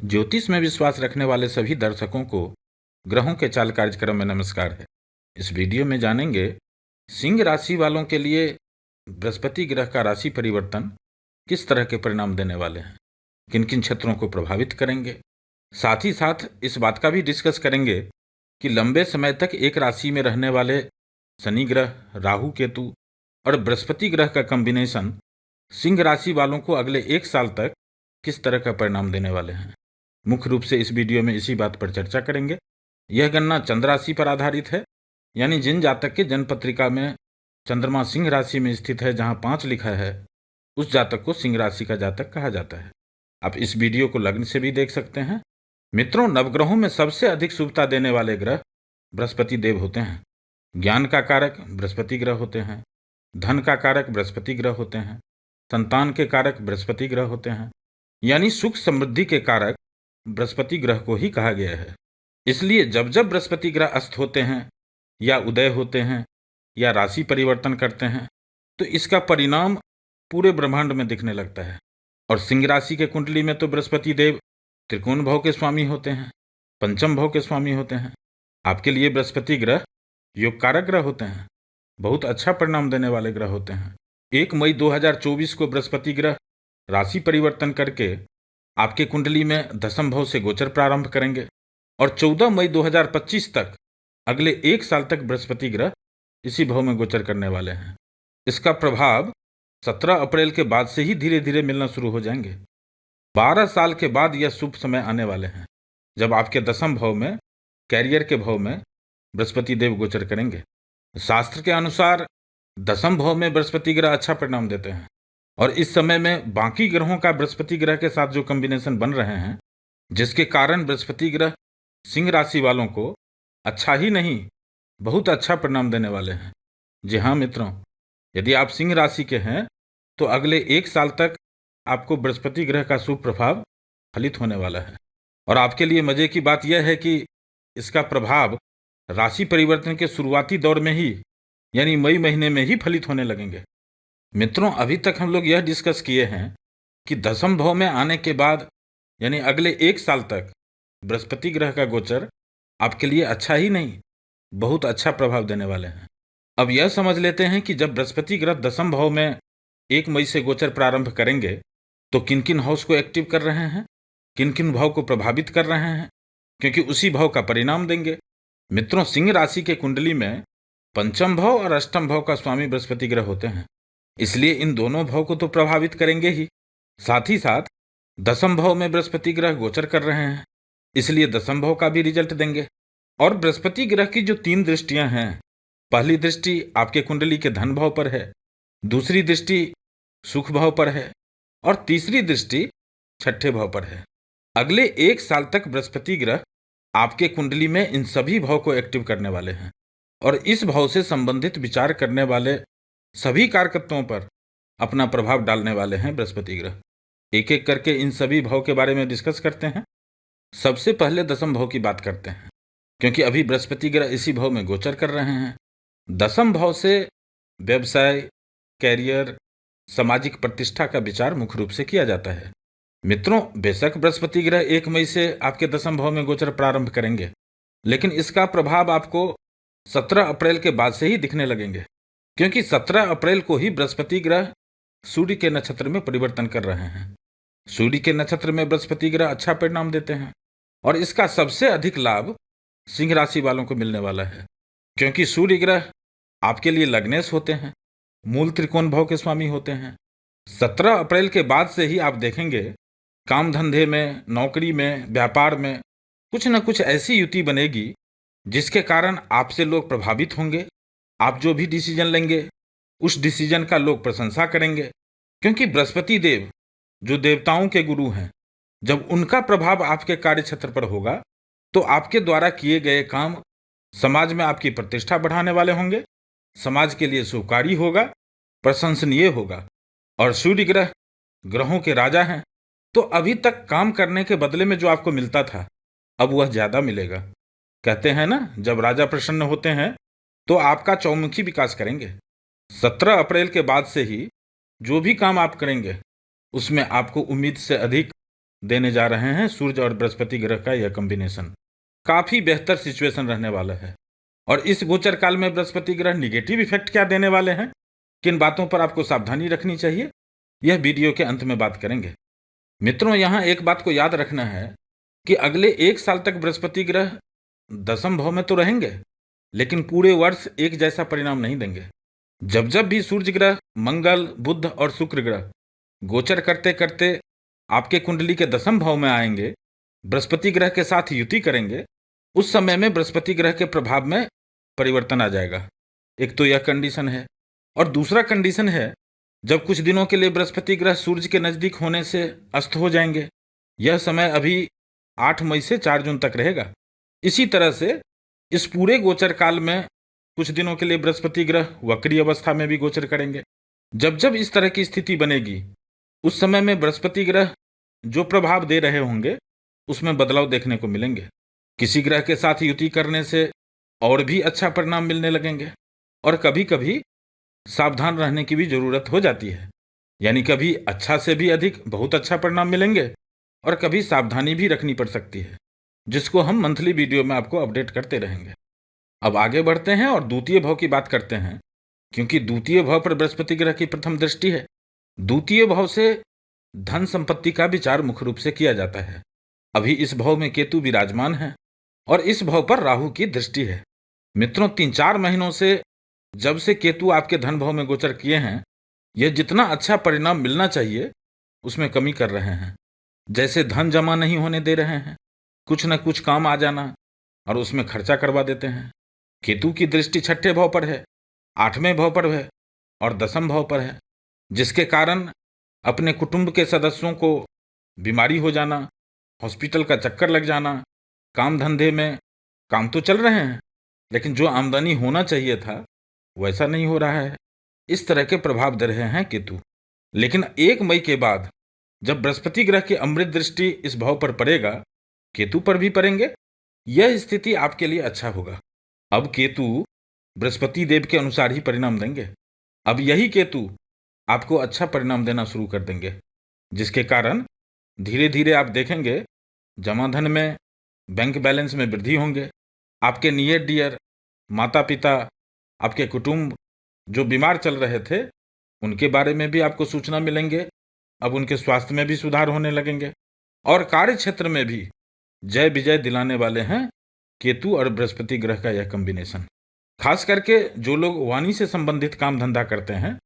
ज्योतिष में विश्वास रखने वाले सभी दर्शकों को ग्रहों के चाल कार्यक्रम में नमस्कार है। इस वीडियो में जानेंगे सिंह राशि वालों के लिए बृहस्पति ग्रह का राशि परिवर्तन किस तरह के परिणाम देने वाले हैं, किन किन क्षेत्रों को प्रभावित करेंगे। साथ ही साथ इस बात का भी डिस्कस करेंगे कि लंबे समय तक एक राशि में रहने वाले शनि ग्रह, राहु केतु और बृहस्पति ग्रह का कॉम्बिनेशन सिंह राशि वालों को अगले एक साल तक किस तरह का परिणाम देने वाले हैं। मुख्य रूप से इस वीडियो में इसी बात पर चर्चा करेंगे। यह गणना चंद्र राशि पर आधारित है, यानी जिन जातक के जन्म पत्रिका में चंद्रमा सिंह राशि में स्थित है, जहां 5 लिखा है, उस जातक को सिंह राशि का जातक कहा जाता है। आप इस वीडियो को लग्न से भी देख सकते हैं। मित्रों, नवग्रहों में सबसे अधिक शुभता देने वाले ग्रह बृहस्पति देव होते हैं। ज्ञान का कारक बृहस्पति ग्रह होते हैं, धन का कारक बृहस्पति ग्रह होते हैं, संतान के कारक बृहस्पति ग्रह होते हैं, यानी सुख समृद्धि के कारक बृहस्पति ग्रह को ही कहा गया है। इसलिए जब जब बृहस्पति ग्रह अस्त होते हैं या उदय होते हैं या राशि परिवर्तन करते हैं, तो इसका परिणाम पूरे ब्रह्मांड में दिखने लगता है। और सिंह राशि के कुंडली में तो बृहस्पति देव त्रिकोण भाव के स्वामी होते हैं, पंचम भाव के स्वामी होते हैं। आपके लिए बृहस्पति ग्रह योग कारक ग्रह होते हैं, बहुत अच्छा परिणाम देने वाले ग्रह होते हैं। 1 मई 2024 को बृहस्पति ग्रह राशि परिवर्तन करके आपके कुंडली में दशम भाव से गोचर प्रारंभ करेंगे और 14 मई 2025 तक अगले एक साल तक बृहस्पति ग्रह इसी भाव में गोचर करने वाले हैं। इसका प्रभाव 17 अप्रैल के बाद से ही धीरे धीरे मिलना शुरू हो जाएंगे। 12 साल के बाद यह शुभ समय आने वाले हैं जब आपके दशम भाव में, कैरियर के भाव में बृहस्पति देव गोचर करेंगे। शास्त्र के अनुसार दशम भाव में बृहस्पति ग्रह अच्छा परिणाम देते हैं और इस समय में बाकी ग्रहों का बृहस्पति ग्रह के साथ जो कॉम्बिनेशन बन रहे हैं, जिसके कारण बृहस्पति ग्रह सिंह राशि वालों को अच्छा ही नहीं, बहुत अच्छा परिणाम देने वाले हैं। जी हाँ मित्रों, यदि आप सिंह राशि के हैं तो अगले एक साल तक आपको बृहस्पति ग्रह का शुभ प्रभाव फलित होने वाला है। और आपके लिए मजे की बात यह है कि इसका प्रभाव राशि परिवर्तन के शुरुआती दौर में ही, यानी मई महीने में ही फलित होने लगेंगे। मित्रों, अभी तक हम लोग यह डिस्कस किए हैं कि दशम भाव में आने के बाद, यानी अगले एक साल तक बृहस्पति ग्रह का गोचर आपके लिए अच्छा ही नहीं, बहुत अच्छा प्रभाव देने वाले हैं। अब यह समझ लेते हैं कि जब बृहस्पति ग्रह दशम भाव में 1 मई से गोचर प्रारंभ करेंगे तो किन किन हाउस को एक्टिव कर रहे हैं, किन किन भाव को प्रभावित कर रहे हैं, क्योंकि उसी भाव का परिणाम देंगे। मित्रों, सिंह राशि के कुंडली में पंचम भाव और अष्टम भाव का स्वामी बृहस्पति ग्रह होते हैं, इसलिए इन दोनों भाव को तो प्रभावित करेंगे ही। साथ ही साथ दशम भाव में बृहस्पति ग्रह गोचर कर रहे हैं, इसलिए दशम भाव का भी रिजल्ट देंगे। और बृहस्पति ग्रह की जो 3 दृष्टियां हैं, पहली दृष्टि आपके कुंडली के धन भाव पर है, दूसरी दृष्टि सुख भाव पर है और तीसरी दृष्टि छठे भाव पर है। अगले एक साल तक बृहस्पति ग्रह आपके कुंडली में इन सभी भाव को एक्टिव करने वाले हैं और इस भाव से संबंधित विचार करने वाले सभी कारकत्वों पर अपना प्रभाव डालने वाले हैं बृहस्पति ग्रह। एक एक करके इन सभी भाव के बारे में डिस्कस करते हैं। सबसे पहले दशम भाव की बात करते हैं, क्योंकि अभी बृहस्पति ग्रह इसी भाव में गोचर कर रहे हैं। दशम भाव से व्यवसाय, कैरियर, सामाजिक प्रतिष्ठा का विचार मुख्य रूप से किया जाता है। मित्रों, बेशक बृहस्पति ग्रह 1 मई से आपके दशम भाव में गोचर प्रारंभ करेंगे, लेकिन इसका प्रभाव आपको 17 अप्रैल के बाद से ही दिखने लगेंगे, क्योंकि 17 अप्रैल को ही बृहस्पति ग्रह सूर्य के नक्षत्र में परिवर्तन कर रहे हैं। सूर्य के नक्षत्र में बृहस्पति ग्रह अच्छा परिणाम देते हैं और इसका सबसे अधिक लाभ सिंह राशि वालों को मिलने वाला है, क्योंकि सूर्य ग्रह आपके लिए लग्नेश होते हैं, मूल त्रिकोण भाव के स्वामी होते हैं। 17 अप्रैल के बाद से ही आप देखेंगे काम धंधे में, नौकरी में, व्यापार में कुछ न कुछ ऐसी युति बनेगी जिसके कारण आपसे लोग प्रभावित होंगे। आप जो भी डिसीजन लेंगे उस डिसीजन का लोग प्रशंसा करेंगे, क्योंकि बृहस्पति देव जो देवताओं के गुरु हैं, जब उनका प्रभाव आपके कार्य क्षेत्र पर होगा तो आपके द्वारा किए गए काम समाज में आपकी प्रतिष्ठा बढ़ाने वाले होंगे, समाज के लिए शुभकारी होगा, प्रशंसनीय होगा। और सूर्य ग्रह ग्रहों के राजा हैं, तो अभी तक काम करने के बदले में जो आपको मिलता था, अब वह ज्यादा मिलेगा। कहते हैं ना, जब राजा प्रसन्न होते हैं तो आपका चौमुखी विकास करेंगे। 17 अप्रैल के बाद से ही जो भी काम आप करेंगे उसमें आपको उम्मीद से अधिक देने जा रहे हैं सूर्य और बृहस्पति ग्रह का यह कॉम्बिनेशन। काफी बेहतर सिचुएशन रहने वाला है। और इस गोचर काल में बृहस्पति ग्रह निगेटिव इफेक्ट क्या देने वाले हैं, किन बातों पर आपको सावधानी रखनी चाहिए, यह वीडियो के अंत में बात करेंगे। मित्रों, यहां एक बात को याद रखना है कि अगले 1 साल तक बृहस्पति ग्रह दशम भाव में तो रहेंगे, लेकिन पूरे वर्ष एक जैसा परिणाम नहीं देंगे। जब जब भी सूर्य ग्रह, मंगल, बुध और शुक्र ग्रह गोचर करते करते आपके कुंडली के दशम भाव में आएंगे, बृहस्पति ग्रह के साथ युति करेंगे, उस समय में बृहस्पति ग्रह के प्रभाव में परिवर्तन आ जाएगा। एक तो यह कंडीशन है, और दूसरा कंडीशन है जब कुछ दिनों के लिए बृहस्पति ग्रह सूर्य के नजदीक होने से अस्त हो जाएंगे। यह समय अभी 8 मई से 4 जून तक रहेगा। इसी तरह से इस पूरे गोचर काल में कुछ दिनों के लिए बृहस्पति ग्रह वक्री अवस्था में भी गोचर करेंगे। जब जब इस तरह की स्थिति बनेगी, उस समय में बृहस्पति ग्रह जो प्रभाव दे रहे होंगे उसमें बदलाव देखने को मिलेंगे। किसी ग्रह के साथ युति करने से और भी अच्छा परिणाम मिलने लगेंगे, और कभी कभी सावधान रहने की भी जरूरत हो जाती है। यानी कभी अच्छा से भी अधिक बहुत अच्छा परिणाम मिलेंगे, और कभी सावधानी भी रखनी पड़ सकती है, जिसको हम मंथली वीडियो में आपको अपडेट करते रहेंगे। अब आगे बढ़ते हैं और द्वितीय भाव की बात करते हैं, क्योंकि द्वितीय भाव पर बृहस्पति ग्रह की प्रथम दृष्टि है। द्वितीय भाव से धन संपत्ति का विचार मुख्य रूप से किया जाता है। अभी इस भाव में केतु विराजमान है और इस भाव पर राहु की दृष्टि है। मित्रों, 3-4 महीनों से जब से केतु आपके धन भाव में गोचर किए हैं, यह जितना अच्छा परिणाम मिलना चाहिए उसमें कमी कर रहे हैं। जैसे धन जमा नहीं होने दे रहे हैं, कुछ न कुछ काम आ जाना और उसमें खर्चा करवा देते हैं। केतु की दृष्टि 6ठे भाव पर है, 8वें भाव पर है और 10म भाव पर है, जिसके कारण अपने कुटुंब के सदस्यों को बीमारी हो जाना, हॉस्पिटल का चक्कर लग जाना, काम धंधे में काम तो चल रहे हैं लेकिन जो आमदनी होना चाहिए था वैसा नहीं हो रहा है। इस तरह के प्रभाव दे रहे हैं केतु। लेकिन 1 मई के बाद जब बृहस्पति ग्रह की अमृत दृष्टि इस भाव पर पड़ेगा, केतु पर भी पड़ेंगे, यह स्थिति आपके लिए अच्छा होगा। अब केतु बृहस्पति देव के अनुसार ही परिणाम देंगे। अब यही केतु आपको अच्छा परिणाम देना शुरू कर देंगे, जिसके कारण धीरे धीरे आप देखेंगे जमा धन में, बैंक बैलेंस में वृद्धि होंगे। आपके नियर डियर माता पिता, आपके कुटुंब जो बीमार चल रहे थे उनके बारे में भी आपको सूचना मिलेंगे। अब उनके स्वास्थ्य में भी सुधार होने लगेंगे, और कार्य क्षेत्र में भी जय विजय दिलाने वाले हैं केतु और बृहस्पति ग्रह का यह कॉम्बिनेशन। खास करके जो लोग वाणी से संबंधित काम धंधा करते हैं,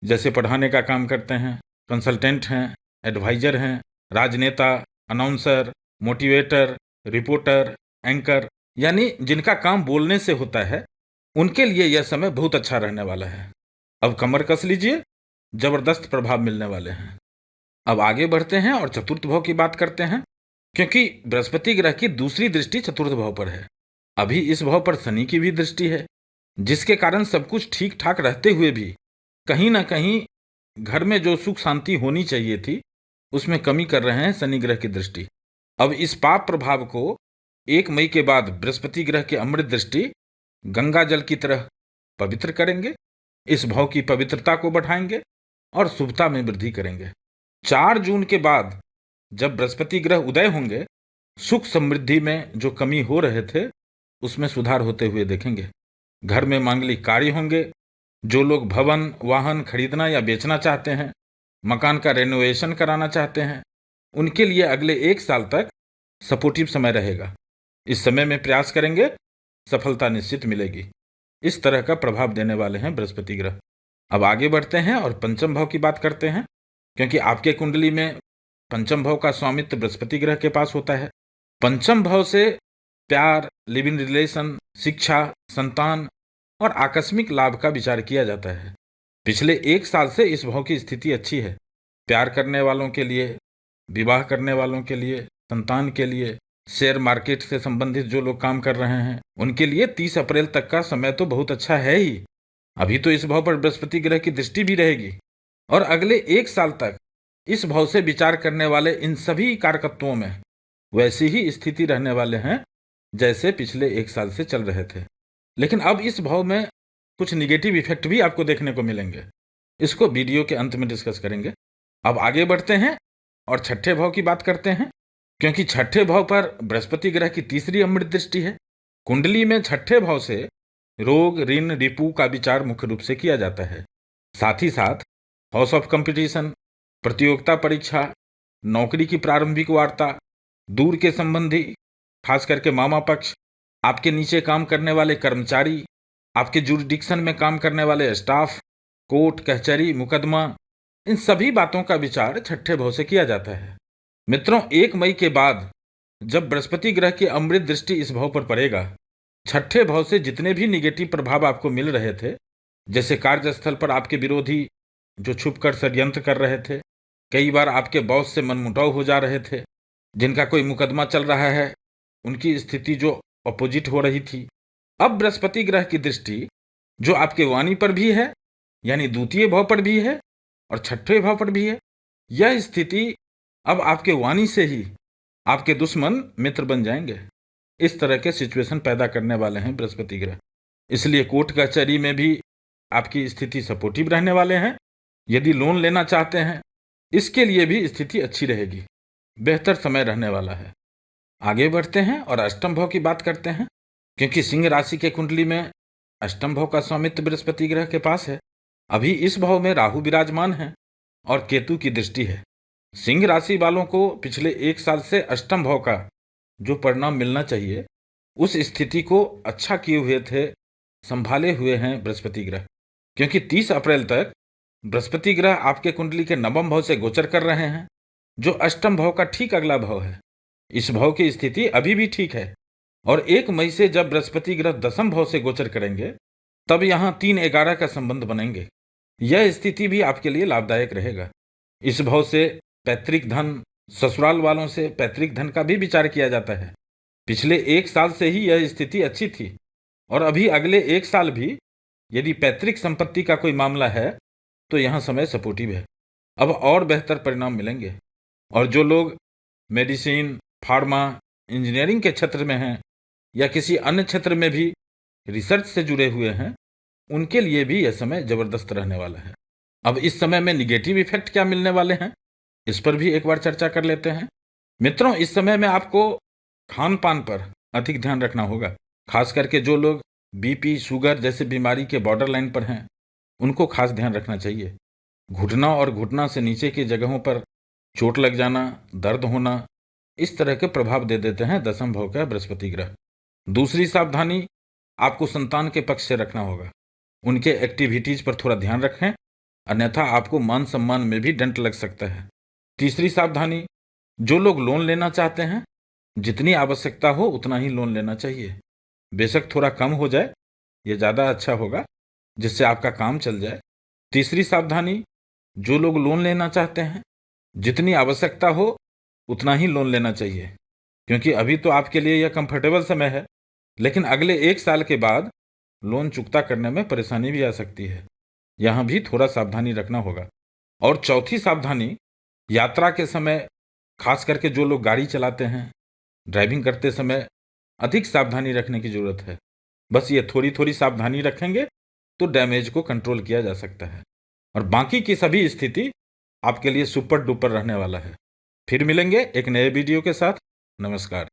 जैसे पढ़ाने का काम करते हैं, कंसल्टेंट हैं, एडवाइजर हैं, राजनेता, अनाउंसर, मोटिवेटर, रिपोर्टर, एंकर, यानी जिनका काम बोलने से होता है, उनके लिए यह समय बहुत अच्छा रहने वाला है। अब कमर कस लीजिए, जबरदस्त प्रभाव मिलने वाले हैं। अब आगे बढ़ते हैं और चतुर्थ भाव की बात करते हैं, क्योंकि बृहस्पति ग्रह की दूसरी दृष्टि चतुर्थ भाव पर है। अभी इस भाव पर शनि की भी दृष्टि है, जिसके कारण सब कुछ ठीक ठाक रहते हुए भी कहीं ना कहीं घर में जो सुख शांति होनी चाहिए थी उसमें कमी कर रहे हैं शनि ग्रह की दृष्टि। अब इस पाप प्रभाव को 1 मई के बाद बृहस्पति ग्रह की अमृत दृष्टि गंगा जल की तरह पवित्र करेंगे, इस भाव की पवित्रता को बढ़ाएंगे और शुभता में वृद्धि करेंगे। 4 जून के बाद जब बृहस्पति ग्रह उदय होंगे, सुख समृद्धि में जो कमी हो रहे थे उसमें सुधार होते हुए देखेंगे। घर में मांगलिक कार्य होंगे। जो लोग भवन वाहन खरीदना या बेचना चाहते हैं, मकान का रेनोवेशन कराना चाहते हैं, उनके लिए अगले 1 साल तक सपोर्टिव समय रहेगा। इस समय में प्रयास करेंगे, सफलता निश्चित मिलेगी। इस तरह का प्रभाव देने वाले हैं बृहस्पति ग्रह। अब आगे बढ़ते हैं और पंचम भाव की बात करते हैं, क्योंकि आपके कुंडली में पंचम भाव का स्वामित्व बृहस्पति ग्रह के पास होता है। पंचम भाव से प्यार, लिव इन रिलेशन, शिक्षा, संतान और आकस्मिक लाभ का विचार किया जाता है। पिछले 1 साल से इस भाव की स्थिति अच्छी है। प्यार करने वालों के लिए, विवाह करने वालों के लिए, संतान के लिए, शेयर मार्केट से संबंधित जो लोग काम कर रहे हैं उनके लिए 30 अप्रैल तक का समय तो बहुत अच्छा है ही। अभी तो इस भाव पर बृहस्पति ग्रह की दृष्टि भी रहेगी, और अगले 1 साल तक इस भाव से विचार करने वाले इन सभी कारकत्वों में वैसी ही स्थिति रहने वाले हैं जैसे पिछले 1 साल से चल रहे थे। लेकिन अब इस भाव में कुछ निगेटिव इफेक्ट भी आपको देखने को मिलेंगे। इसको वीडियो के अंत में डिस्कस करेंगे। अब आगे बढ़ते हैं और छठे भाव की बात करते हैं, क्योंकि छठे भाव पर बृहस्पति ग्रह की तीसरी अमृत दृष्टि है। कुंडली में छठे भाव से रोग, ऋण, रिपु का विचार मुख्य रूप से किया जाता है। साथ ही साथ हाउस ऑफ कंपटीशन, प्रतियोगिता परीक्षा, नौकरी की प्रारंभिक वार्ता, दूर के संबंधी, खास करके मामा पक्ष, आपके नीचे काम करने वाले कर्मचारी, आपके जुरिडिक्शन में काम करने वाले स्टाफ, कोर्ट कचहरी, मुकदमा, इन सभी बातों का विचार छठे भाव से किया जाता है। मित्रों, 1 मई के बाद जब बृहस्पति ग्रह की अमृत दृष्टि इस भाव पर पड़ेगा, छठे भाव से जितने भी निगेटिव प्रभाव आपको मिल रहे थे, जैसे कार्यस्थल पर आपके विरोधी जो छुपकर षड्यंत्र कर रहे थे, कई बार आपके बॉस से मनमुटाव हो जा रहे थे, जिनका कोई मुकदमा चल रहा है, उनकी स्थिति जो अपोजिट हो रही थी, अब बृहस्पति ग्रह की दृष्टि जो आपके वाणी पर भी है, यानी द्वितीय भाव पर भी है और छठे भाव पर भी है, यह स्थिति अब आपके वाणी से ही आपके दुश्मन मित्र बन जाएंगे। इस तरह के सिचुएशन पैदा करने वाले हैं बृहस्पति ग्रह। इसलिए कोर्ट कचहरी में भी आपकी स्थिति सपोर्टिव रहने वाले हैं। यदि लोन लेना चाहते हैं, इसके लिए भी स्थिति अच्छी रहेगी, बेहतर समय रहने वाला है। आगे बढ़ते हैं और अष्टम भाव की बात करते हैं, क्योंकि सिंह राशि के कुंडली में अष्टम भाव का स्वामित्व बृहस्पति ग्रह के पास है। अभी इस भाव में राहु विराजमान है और केतु की दृष्टि है। सिंह राशि वालों को पिछले 1 साल से अष्टम भाव का जो परिणाम मिलना चाहिए, उस स्थिति को अच्छा किए हुए थे, संभाले हुए हैं बृहस्पति ग्रह, क्योंकि 30 अप्रैल तक बृहस्पति ग्रह आपके कुंडली के नवम भाव से गोचर कर रहे हैं, जो अष्टम भाव का ठीक अगला भाव है। इस भाव की स्थिति अभी भी ठीक है और 1 मई से जब बृहस्पति ग्रह दसम भाव से गोचर करेंगे, तब यहाँ 3-11 का संबंध बनेंगे। यह स्थिति भी आपके लिए लाभदायक रहेगा। इस भाव से पैतृक धन, ससुराल वालों से पैतृक धन का भी विचार किया जाता है। पिछले 1 साल से ही यह स्थिति अच्छी थी और अभी अगले 1 साल भी यदि पैतृक संपत्ति का कोई मामला है तो यहाँ समय सपोर्टिव है। अब और बेहतर परिणाम मिलेंगे। और जो लोग मेडिसिन, फार्मा, इंजीनियरिंग के क्षेत्र में हैं या किसी अन्य क्षेत्र में भी रिसर्च से जुड़े हुए हैं, उनके लिए भी यह समय जबरदस्त रहने वाला है। अब इस समय में निगेटिव इफेक्ट क्या मिलने वाले हैं, इस पर भी एक बार चर्चा कर लेते हैं। मित्रों, इस समय में आपको खान पान पर अधिक ध्यान रखना होगा। खास करके जो लोग बीपी, शुगर जैसे बीमारी के बॉर्डर लाइन पर हैं, उनको खास ध्यान रखना चाहिए। घुटना और घुटना से नीचे की जगहों पर चोट लग जाना, दर्द होना, इस तरह के प्रभाव दे देते हैं दसम भाव का बृहस्पति ग्रह। दूसरी सावधानी आपको संतान के पक्ष से रखना होगा। उनके एक्टिविटीज पर थोड़ा ध्यान रखें, अन्यथा आपको मान सम्मान में भी डंट लग सकता है। तीसरी सावधानी, जो लोग लोन लेना चाहते हैं, जितनी आवश्यकता हो उतना ही लोन लेना चाहिए। बेशक थोड़ा कम हो जाए, ये ज़्यादा अच्छा होगा, जिससे आपका काम चल जाए। तीसरी सावधानी, जो लोग लोन लेना चाहते हैं, जितनी आवश्यकता हो उतना ही लोन लेना चाहिए, क्योंकि अभी तो आपके लिए यह कंफर्टेबल समय है, लेकिन अगले 1 साल के बाद लोन चुकता करने में परेशानी भी आ सकती है। यहाँ भी थोड़ा सावधानी रखना होगा। और चौथी सावधानी, यात्रा के समय, खास करके जो लोग गाड़ी चलाते हैं, ड्राइविंग करते समय अधिक सावधानी रखने की जरूरत है। बस ये थोड़ी थोड़ी सावधानी रखेंगे तो डैमेज को कंट्रोल किया जा सकता है और बाकी की सभी स्थिति आपके लिए सुपर डुपर रहने वाला है। फिर मिलेंगे एक नए वीडियो के साथ। नमस्कार।